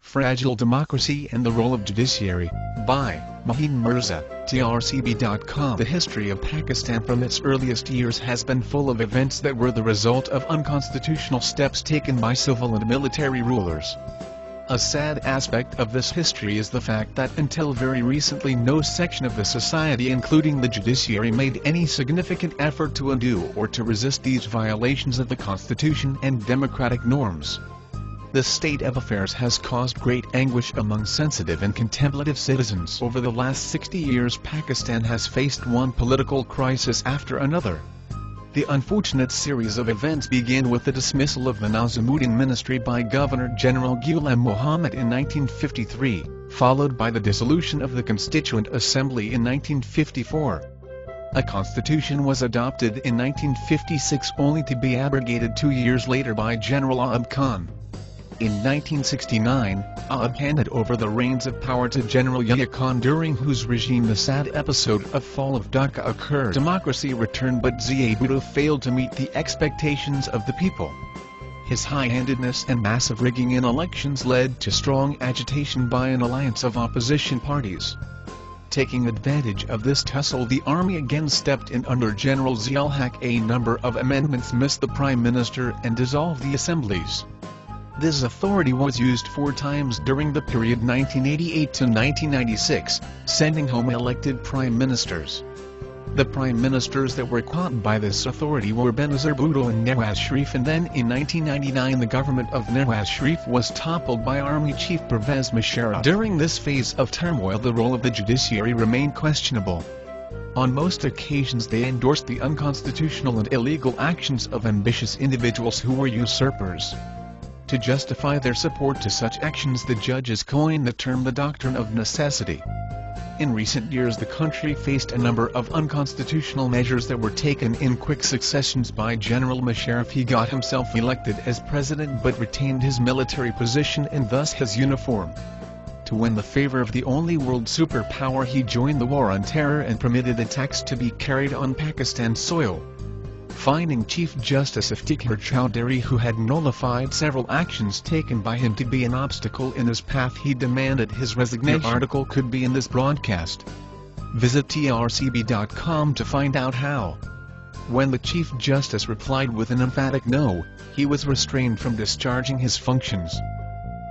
Fragile Democracy and the Role of Judiciary, by Maheen Mirza, TRCB.com. The history of Pakistan from its earliest years has been full of events that were the result of unconstitutional steps taken by civil and military rulers. A sad aspect of this history is the fact that until very recently no section of the society including the judiciary made any significant effort to undo or to resist these violations of the constitution and democratic norms. This state of affairs has caused great anguish among sensitive and contemplative citizens. Over the last 60 years Pakistan has faced one political crisis after another. The unfortunate series of events began with the dismissal of the Nizamuddin ministry by Governor-General Ghulam Muhammad in 1953, followed by the dissolution of the Constituent Assembly in 1954. A constitution was adopted in 1956 only to be abrogated 2 years later by General Ayub Khan. In 1969, Ayub handed over the reins of power to General Yahya Khan, during whose regime the sad episode of Fall of Dhaka occurred. Democracy returned, but Z.A.Bhutto failed to meet the expectations of the people. His high-handedness and massive rigging in elections led to strong agitation by an alliance of opposition parties. Taking advantage of this tussle, the army again stepped in under General Zia-ul-Haq. A number of amendments missed the Prime Minister and dissolved the assemblies. This authority was used 4 times during the period 1988 to 1996, sending home elected prime ministers. The prime ministers that were caught by this authority were Benazir Bhutto and Nawaz Sharif, and then in 1999 the government of Nawaz Sharif was toppled by Army Chief Pervez Musharraf. During this phase of turmoil the role of the judiciary remained questionable. On most occasions they endorsed the unconstitutional and illegal actions of ambitious individuals who were usurpers. To justify their support to such actions, the judges coined the term the doctrine of necessity. In recent years the country faced a number of unconstitutional measures that were taken in quick successions by General Musharraf. He got himself elected as president but retained his military position and thus his uniform. To win the favor of the only world superpower, he joined the war on terror and permitted attacks to be carried on Pakistan soil. Finding Chief Justice Iftikhar Chowdhury, who had nullified several actions taken by him, to be an obstacle in his path, he demanded his resignation. The article could be in this broadcast. Visit trcb.com to find out how. When the Chief Justice replied with an emphatic no, he was restrained from discharging his functions.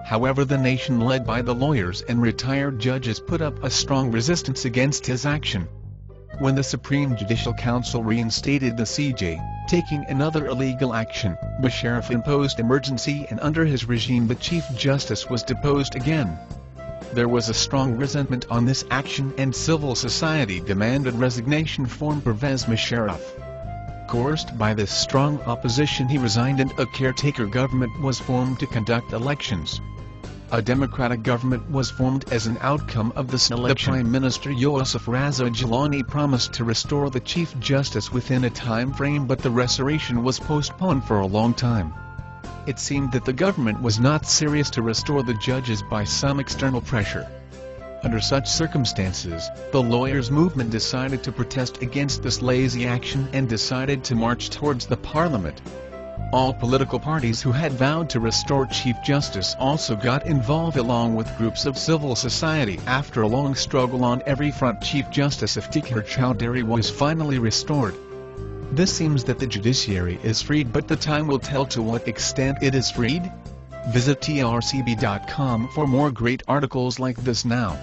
However, the nation led by the lawyers and retired judges put up a strong resistance against his action. When the Supreme Judicial Council reinstated the CJ, taking another illegal action, Musharraf imposed emergency, and under his regime the Chief Justice was deposed again. There was a strong resentment on this action and civil society demanded resignation from Pervez Musharraf. Coerced by this strong opposition, he resigned and a caretaker government was formed to conduct elections. A democratic government was formed as an outcome of this election. The Prime Minister Yusuf Raza Gilani promised to restore the Chief Justice within a time frame, but the restoration was postponed for a long time. It seemed that the government was not serious to restore the judges by some external pressure. Under such circumstances, the lawyers' movement decided to protest against this lazy action and decided to march towards the parliament. All political parties who had vowed to restore Chief Justice also got involved, along with groups of civil society. After a long struggle on every front, Chief Justice Iftikhar Chowdhury was finally restored. This seems that the judiciary is freed, but the time will tell to what extent it is freed. Visit trcb.com for more great articles like this now.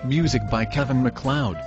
Music by Kevin MacLeod.